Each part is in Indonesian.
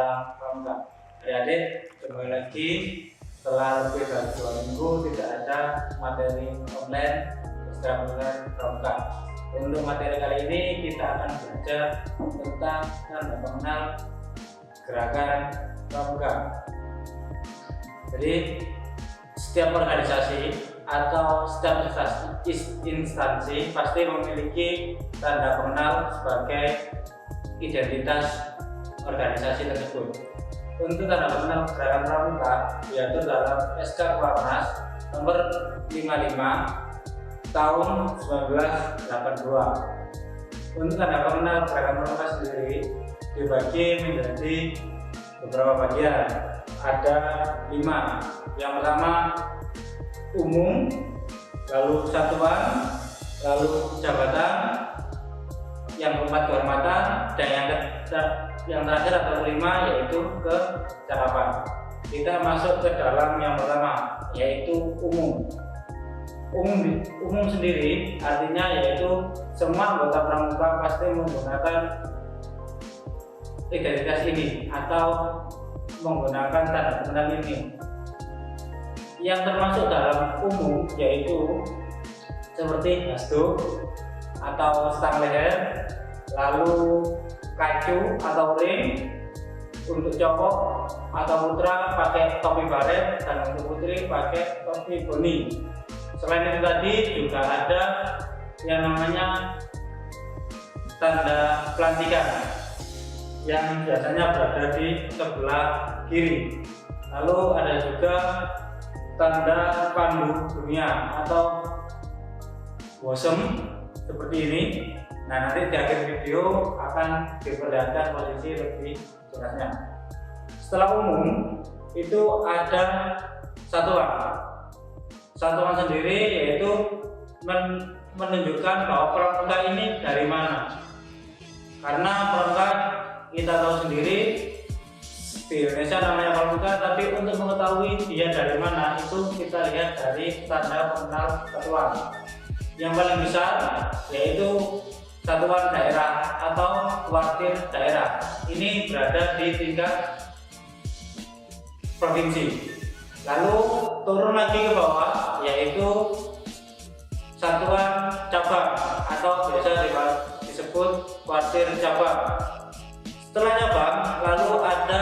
dalam pramuka. Adik-adik, kembali lagi setelah lebih dari 2 minggu tidak ada materi online ekstrakurikuler pramuka. Untuk materi kali ini kita akan belajar tentang tanda pengenal gerakan pramuka. Jadi setiap organisasi atau setiap instansi pasti memiliki tanda pengenal sebagai identitas organisasi tersebut. Untuk tanda pengenal gerakan pramuka diatur dalam SK Kuarnas nomor 55 tahun 1982. Untuk tanda pengenal gerakan pramuka sendiri dibagi menjadi beberapa bagian. Ada 5. Yang pertama umum, lalu satuan, lalu jabatan, yang keempat kehormatan, dan yang terakhir atau kelima yaitu kecakapan. Kita masuk ke dalam yang pertama, yaitu umum. Umum sendiri artinya yaitu semua anggota pramuka pasti menggunakan identitas ini atau menggunakan tanda pengenal ini. Yang termasuk dalam umum yaitu seperti hasduk atau stang leher, lalu kacu atau ring, untuk cowok atau putra pakai topi baret, dan untuk putri pakai topi boni. Selain itu tadi juga ada yang namanya tanda pelantikan yang biasanya berada di sebelah kiri. Lalu ada juga tanda pandu dunia atau WOSEM seperti ini. Nah, nanti di akhir video akan diperlihatkan posisi lebih jelasnya. Setelah umum itu ada satuan. Satuan sendiri yaitu menunjukkan bahwa pramuka ini dari mana. Karena pramuka kita tahu sendiri di Indonesia namanya pramuka, tapi untuk mengetahui dia dari mana itu kita lihat dari tanda pengenal satuan. Yang paling besar yaitu satuan daerah atau kuartir daerah. Ini berada di tingkat provinsi. Lalu turun lagi ke bawah yaitu satuan cabang atau biasa disebut kuartir cabang. Setelah cabang lalu ada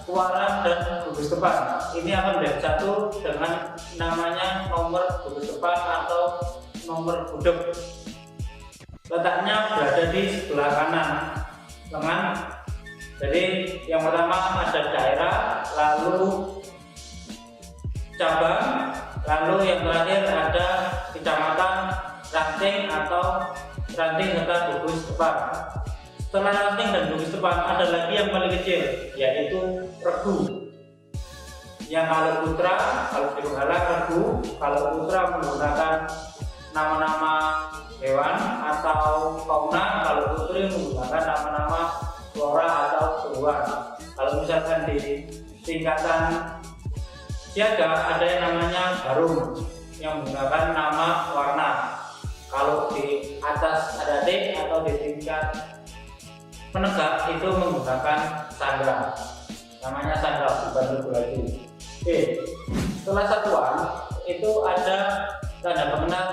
kuaran dan gugus depan. Ini akan menjadi satu dengan namanya nomor gugus depan atau nomor gudeg. Letaknya berada di sebelah kanan lengan. Jadi yang pertama ada daerah, lalu cabang, lalu yang terakhir ada kecamatan, ranting atau ranting serta gugus depan. Setelah ranting dan gugus depan ada lagi yang paling kecil yaitu regu. Yang kalau putra, kalau di Benggala regu, kalau putra menggunakan nama-nama hewan atau fauna, kalau putri menggunakan nama-nama flora atau tumbuhan. Kalau misalkan di tingkatan siaga ada yang namanya jarum yang menggunakan nama warna. Kalau di atas ada D atau di tingkat penegak itu menggunakan sandra, namanya sandra, bukan regu lagi. Oke, setelah satuan itu ada tanda pengenal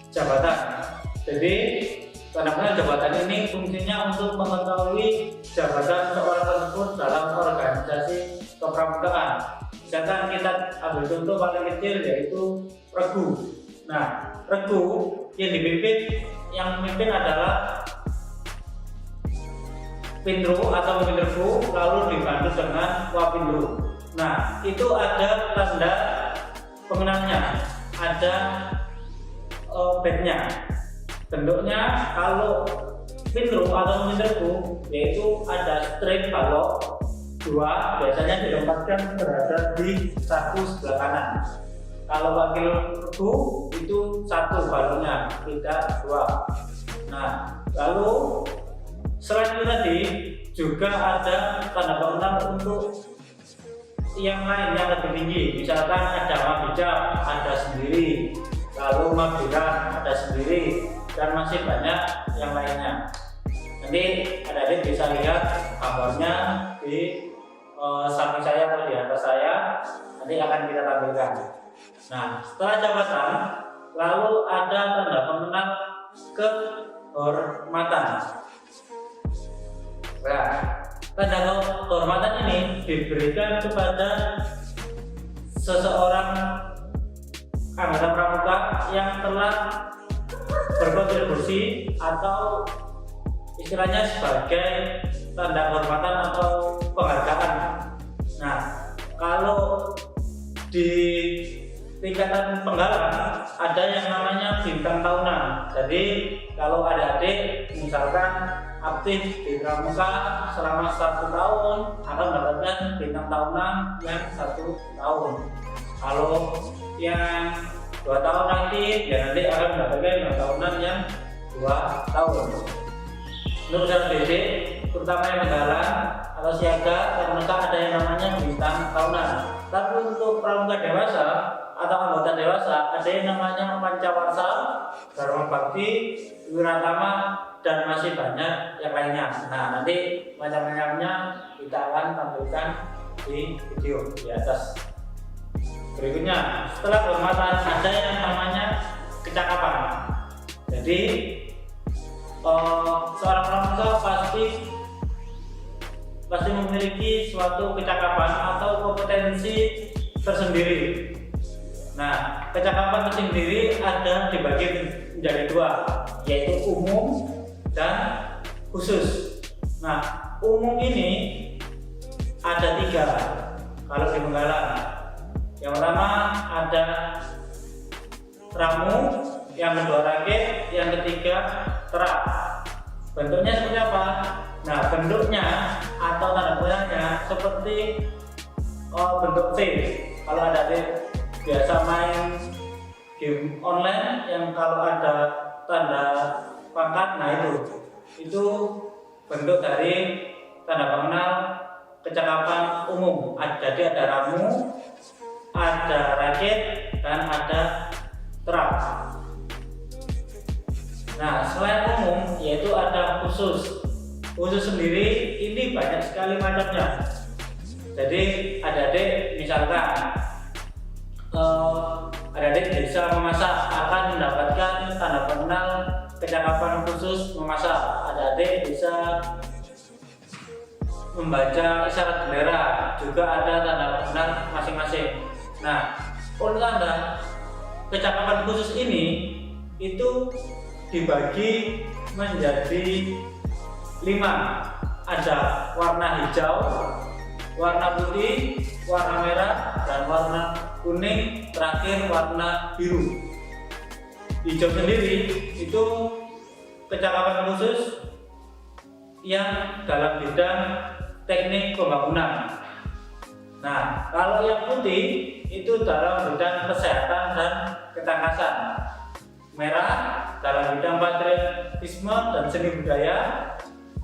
jabatan. Jadi tanda pengenal jabatan ini fungsinya untuk mengetahui jabatan seorang tersebut dalam organisasi kepramukaan. Misalkan kita ambil contoh paling kecil yaitu regu. Nah, regu yang memimpin adalah Pindro atau pemimpin regu, lalu dibantu dengan Wapindro. Nah, itu ada tanda pengenalnya, ada badge-nya. Bentuknya kalau Pindro atau pemimpin regu yaitu ada string balok 2, biasanya dilempatkan berada di saku sebelah kanan. Kalau wakil regu itu 1 baloknya, tidak 2. Nah, lalu selain itu tadi juga ada tanda pengenal untuk yang lain yang lebih tinggi. Misalkan ada mabijab, ada sendiri, lalu mabiran ada sendiri, dan masih banyak yang lainnya. Nanti adik-adik bisa lihat gambarnya di samping saya atau di atas saya, nanti akan kita tampilkan. Nah, setelah jabatan, lalu ada tanda pengenal kehormatan. Nah, tanda kehormatan ini diberikan kepada seseorang anggota pramuka yang telah berkontribusi atau istilahnya sebagai tanda kehormatan atau penghargaan. Nah, kalau di tingkatan penggalan ada yang namanya bintang tahunan. Jadi kalau adik-adik misalkan aktif di pramuka selama 1 tahun akan mendapatkan bintang tahunan yang 1 tahun. Kalau yang 2 tahun aktif, ya nanti akan mendapatkan bintang tahunan yang 2 tahun. Menurut saya didik, terutama yang penggalan atau siaga, pramuka ada yang namanya bintang tahunan. Tapi untuk pramuka dewasa atau anggota dewasa ada yang namanya pancawarsa, dharma bakti, wiratama, dan masih banyak yang lainnya. Nah, nanti macam-macamnya kita akan tampilkan di video di atas. Berikutnya, setelah kehormatan ada yang namanya kecakapan. Jadi seorang pramuka pasti memiliki suatu kecakapan atau kompetensi tersendiri. Nah, kecakapan tersendiri ada dibagi menjadi 2, yaitu umum dan khusus. Nah, umum ini ada 3 kalau di penggalan. Yang pertama ada ramu, yang kedua rakit, yang ketiga terak. Bentuknya seperti apa? Nah, bentuknya atau tanda pengenalnya seperti bentuk V. Kalau ada biasa main game online yang kalau ada tanda pangkat, nah itu bentuk dari tanda pengenal kecakapan umum. Jadi ada ramu, ada rakit, dan ada terak. Nah, selain umum yaitu ada khusus. Khusus sendiri ini banyak sekali macamnya. Jadi adik-adik misalkan adik-adik bisa memasak akan mendapatkan tanda pengenal kecakapan khusus memasak. Adik-adik bisa membaca isyarat bendera, juga ada tanda pengenal masing-masing. Nah, untuk tanda kecakapan khusus ini itu dibagi menjadi 5. Ada warna hijau, warna putih, warna merah, dan warna kuning, terakhir warna biru. Hijau sendiri itu kecakapan khusus yang dalam bidang teknik pembangunan. Nah, kalau yang putih itu dalam bidang kesehatan dan ketangkasan. Merah dalam bidang patriotisme dan seni budaya.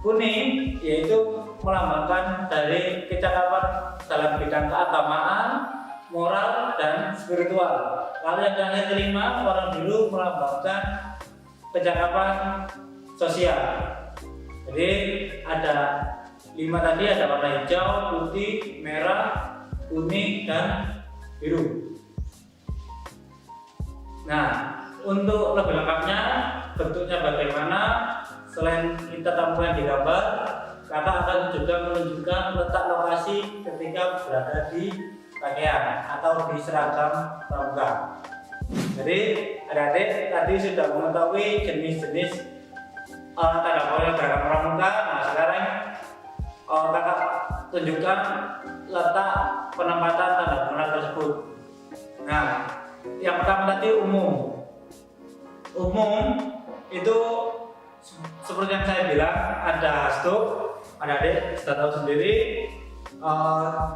Kuning yaitu melambangkan dari kecakapan dalam bidang keagamaan, moral, dan spiritual. Lalu yang terakhir kelima, warna biru melambangkan kecakapan sosial. Jadi ada 5 tadi, ada warna hijau, putih, merah, kuning, dan biru. Nah, untuk lebih lengkapnya bentuknya bagaimana, selain kita tampilkan di gambar, kakak akan juga menunjukkan letak lokasi ketika berada di pakaian atau di seragam pramuka. Jadi adik-adik tadi sudah mengetahui jenis-jenis tanda pengenal seragam pramuka. Nah, sekarang kakak tunjukkan letak penempatan tanda pengenal tersebut. Nah, yang pertama tadi umum. Umum itu seperti yang saya bilang, ada hasduk, adik-adik sudah tahu sendiri,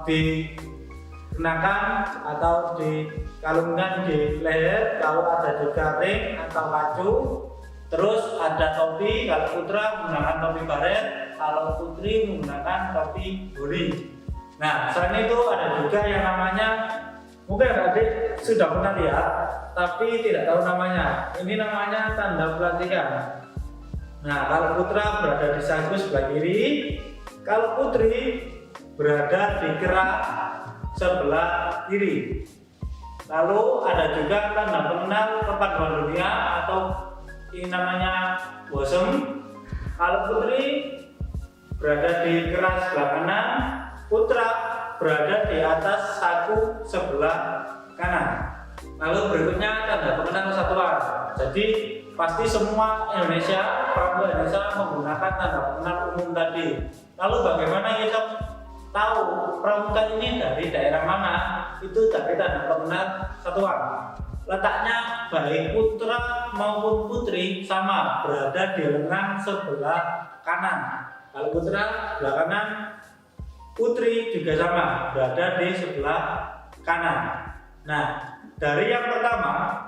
dikenakan atau dikalungkan di leher. Kalau ada juga ring atau kacu. Terus ada topi, kalau putra menggunakan topi baret, kalau putri menggunakan topi buri. Nah, selain itu ada juga yang namanya, mungkin adik sudah pernah lihat tapi tidak tahu namanya. Ini namanya tanda pelantikan. Nah, kalau putra berada di saku sebelah kiri, kalau putri berada di kerak sebelah kiri. Lalu ada juga tanda pengenal perpaduan dunia atau ini namanya bosom. Kalau putri berada di kerak sebelah kanan, putra berada di atas saku sebelah kanan. Lalu berikutnya tanda pengenal kesatuan. Jadi pasti semua Indonesia, pramuka Indonesia menggunakan tanda pengenal umum tadi. Lalu bagaimana kita tahu pramuka ini dari daerah mana? Itu dari tanda pengenal satuan. Letaknya baik putra maupun putri sama, berada di lengan sebelah kanan. Kalau putra sebelah kanan, putri juga sama, berada di sebelah kanan. Nah, dari yang pertama,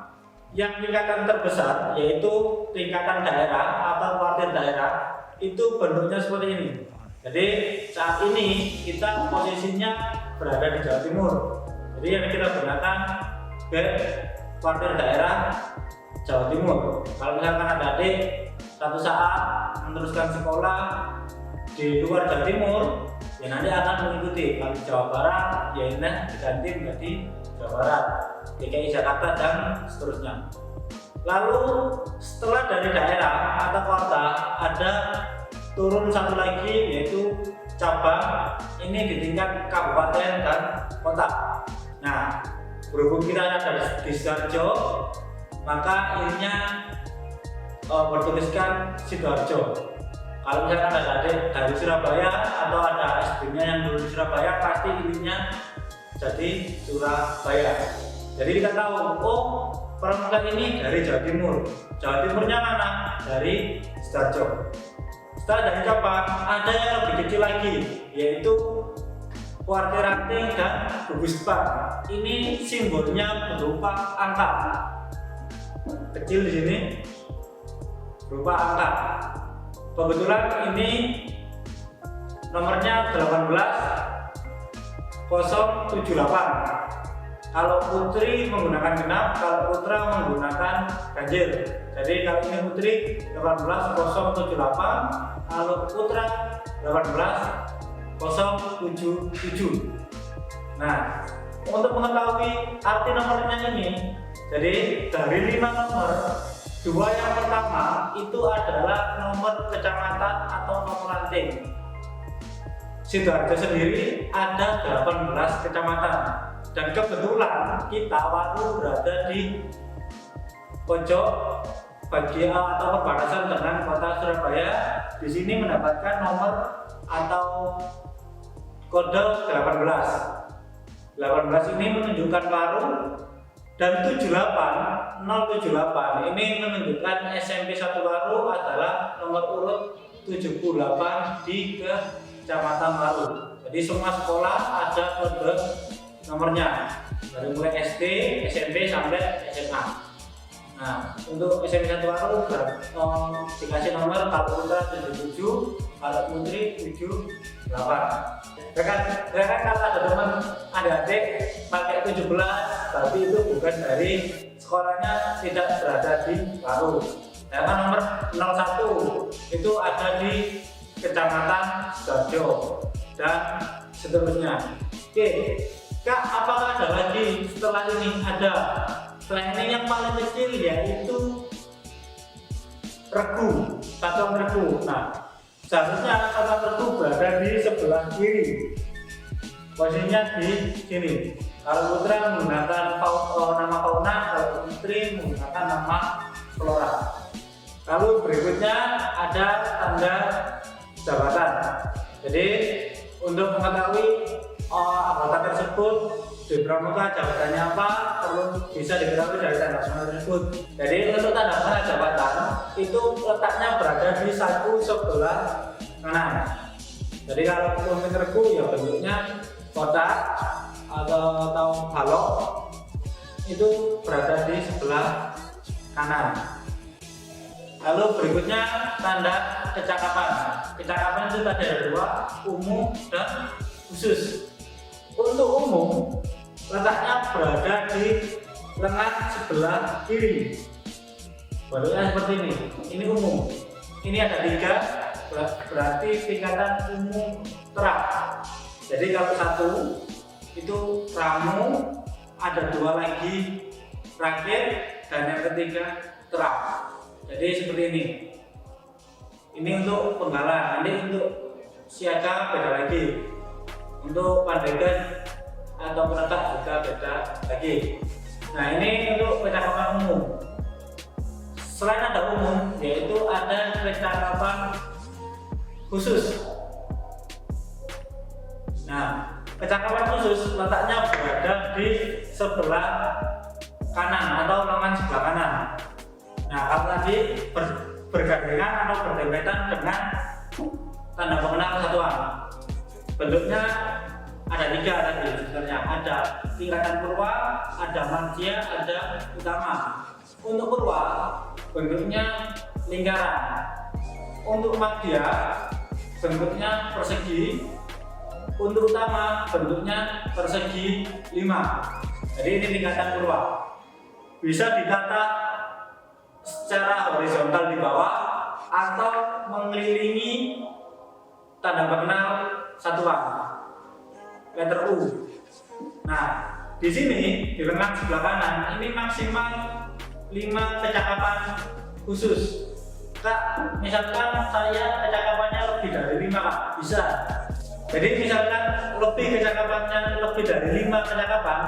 yang tingkatan terbesar yaitu tingkatan daerah atau kuartir daerah, itu bentuknya seperti ini. Jadi saat ini kita posisinya berada di Jawa Timur. Jadi yang kita gunakan kuartir daerah Jawa Timur. Kalau misalkan ada adik satu saat meneruskan sekolah di luar Jawa Timur, ya nanti akan mengikuti. Kalau Jawa Barat, ya ini diganti menjadi Jawa Barat, DKI Jakarta dan seterusnya. Lalu setelah dari daerah atau kota ada turun satu lagi yaitu cabang, ini di tingkat kabupaten dan kota. Nah, berhubung kita ada di Sidoarjo, maka ininya bertuliskan Sidoarjo. Kalau misalkan ada adik dari Surabaya atau ada SD-nya yang dulu di Surabaya, pasti ininya jadi Surabaya. Jadi kita tahu, oh pramuka ini dari Jawa Timur. Jawa Timurnya mana? Dari Sidoarjo. Setelah dari cabang, ada yang lebih kecil lagi, yaitu kuartir ranting dan gugus depan. Ini simbolnya berupa angka. Kecil di sini berupa angka. Kebetulan ini nomornya 18078. Kalau putri menggunakan genap, kalau putra menggunakan ganjil. Jadi kalau ini putri 18078, kalau putra 18077. Nah, untuk mengetahui arti nomornya ini, jadi dari 5 nomor, 2 yang pertama itu adalah nomor kecamatan atau nomor ranting. Sidoarjo sendiri ada 18 kecamatan, dan kebetulan kita Waru berada di pojok bagian atau perbatasan dengan kota Surabaya. Di sini mendapatkan nomor atau kode 18. 18 ini menunjukkan Waru, dan 78078 ini menunjukkan SMP 1 Waru adalah nomor urut 78 di Kecamatan Waru. Jadi semua sekolah ada kode nomornya dari mulai SD, SMP sampai SMA. Nah, untuk SMP 1 Waru dikasih nomor kalau putra 77, kalau putri 78. Kan kalau ada teman adik pakai 17, berarti itu bukan dari sekolahnya, tidak berada di Waru. Sedangkan nomor 01 itu ada di Kecamatan Sidoarjo dan seterusnya. Oke, Kak, apakah ada lagi setelah ini? Ada. Setelah ini yang paling kecil yaitu regu, satuan regu. Nah, seharusnya satuan regu berada di sebelah kiri, posisinya di sini. Kalau putra menggunakan nama fauna, kalau putri menggunakan nama flora. Lalu berikutnya ada tanda jabatan. Jadi untuk mengetahui anggota tersebut di pramuka jabatannya apa, perlu bisa diketahui dari tanda pengenal tersebut. Jadi untuk tanda pengenal jabatan itu letaknya berada di saku sebelah kanan. Jadi kalau pemimpin regu ya bentuknya kotak atau balok, itu berada di sebelah kanan. Lalu berikutnya tanda kecakapan. Kecakapan itu tadi ada 2, umum dan khusus. Untuk umum, letaknya berada di lengan sebelah kiri. Bentuknya seperti ini. Ini umum. Ini ada 3, berarti tingkatan umum terak. Jadi kalau satu itu ramu, ada dua lagi rakit, dan yang ketiga terap. Jadi seperti ini. Ini untuk penggalan, nanti untuk siaga beda lagi. Untuk pandegan atau penetak juga beda lagi. Nah ini untuk percakapan umum. Selain ada umum, yaitu ada percakapan khusus. Nah, percakapan khusus letaknya berada di sebelah kanan atau lengan sebelah kanan. Nah, kalau tadi bergandengan atau berdempetan dengan tanda pengenal kesatuan. Bentuknya ada tiga tadi sebenarnya, ada tingkatan purwa, ada madya, ada utama. Untuk purwa bentuknya lingkaran, untuk madya bentuknya persegi, untuk utama bentuknya persegi 5. Jadi ini tingkatan purwa. Bisa ditata secara horizontal di bawah atau mengelilingi tanda pengenal satuan letter U. Nah, di sini di lengan sebelah kanan ini maksimal 5 kecakapan khusus. Kak, misalkan saya kecakapannya lebih dari 5, Kak, bisa. Jadi misalkan kecakapannya lebih dari 5 kecakapan,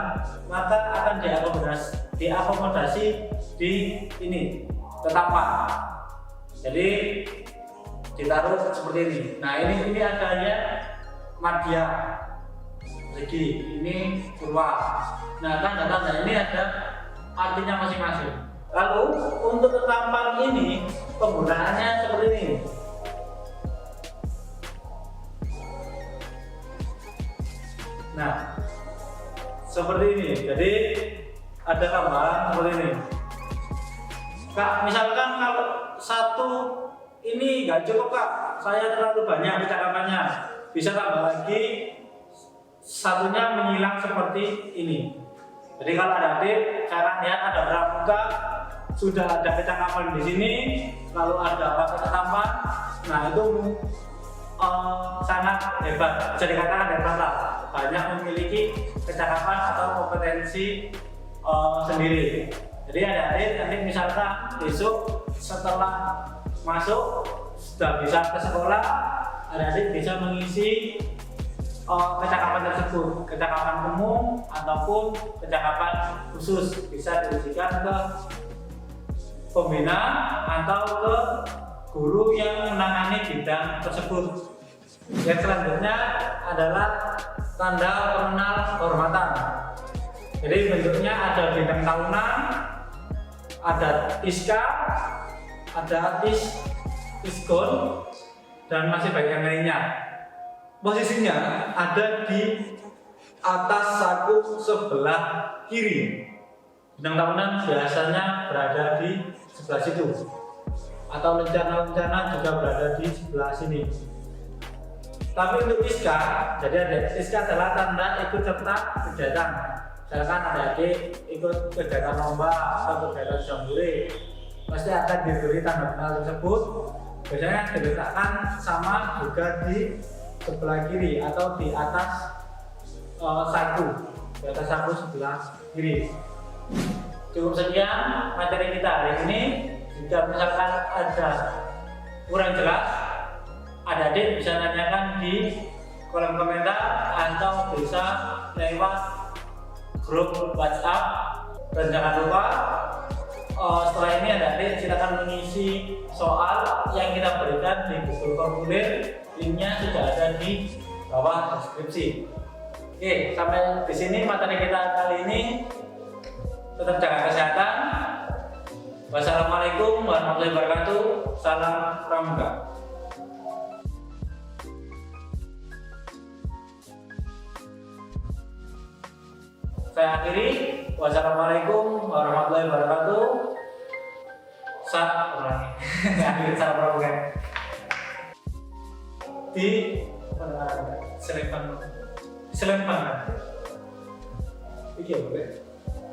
maka akan diakomodasi di ini tetapan. Jadi ditaruh seperti ini. Nah ini adanya madya, segi, ini purwa. Nah tanda-tanda ini ada artinya masing-masing. Lalu untuk tetapan ini penggunaannya seperti ini. Nah, seperti ini. Jadi ada tambahan seperti ini. Kak, misalkan kalau satu ini nggak cukup, Kak, saya terlalu banyak percakapannya, bisa tambah lagi satunya menghilang seperti ini. Jadi kalau ada adik, cara lihat ada pramuka, sudah ada kecakapan di sini, lalu ada pakai tambahan. Nah itu sangat hebat, bisa dikatakan hebat lah, banyak memiliki kecakapan atau kompetensi sendiri. Jadi adik-adik nanti misalkan besok setelah masuk sudah bisa ke sekolah, adik-adik bisa mengisi kecakapan tersebut, kecakapan umum ataupun kecakapan khusus, bisa diujikan ke pembina atau ke guru yang menangani bidang tersebut. Yang selanjutnya adalah tanda pengenal kehormatan. Jadi bentuknya ada bintang tahunan, ada iska, ada iskon, dan masih banyak yang lainnya. Posisinya ada di atas saku sebelah kiri. Bintang tahunan biasanya berada di sebelah situ, atau lencana-lencana juga berada di sebelah sini. Tapi untuk iska, jadi ada iska adalah tanda ikut serta kegiatan. Misalkan ada adik ikut kegiatan lomba atau kegiatan jambore, pasti akan diberi tanda pengenal tersebut. Biasanya diletakkan sama juga di sebelah kiri atau di atas saku, di atas saku sebelah kiri. Cukup sekian materi kita hari ini. Jika misalkan ada kurang jelas, adik-adik bisa tanyakan di kolom komentar atau bisa lewat grup WhatsApp. Dan jangan lupa setelah ini adik-adik silakan mengisi soal yang kita berikan di Google Formulir. Linknya sudah ada di bawah deskripsi. Oke, sampai di sini materi kita kali ini. Tetap jaga kesehatan. Wassalamualaikum warahmatullahi wabarakatuh. Salam pramuka. Saya akhiri. Wassalamualaikum warahmatullahi wabarakatuh. Salam pramuka. Di Selempang. Iki apa?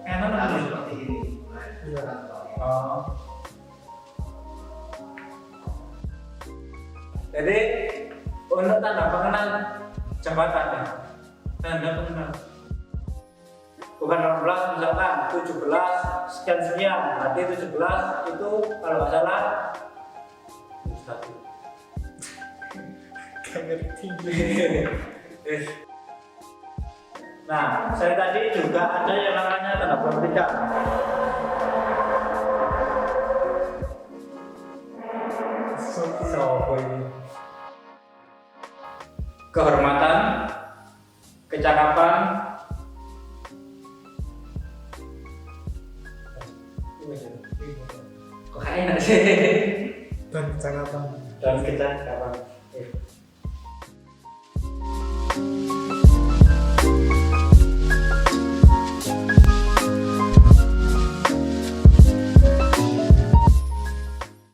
Enak seperti ini. Jadi untuk tanda pengenal jabatan ya, tanda pengenal. Bukan 18, misalkan 17 sekian sekian, berarti 17 itu kalau nggak salah satu. Nah, saya tadi juga ada yang namanya tanda pendidikan. Kehormatan, kecakapan, kok enak sih? Dan kecakapan. Dan kecakapan.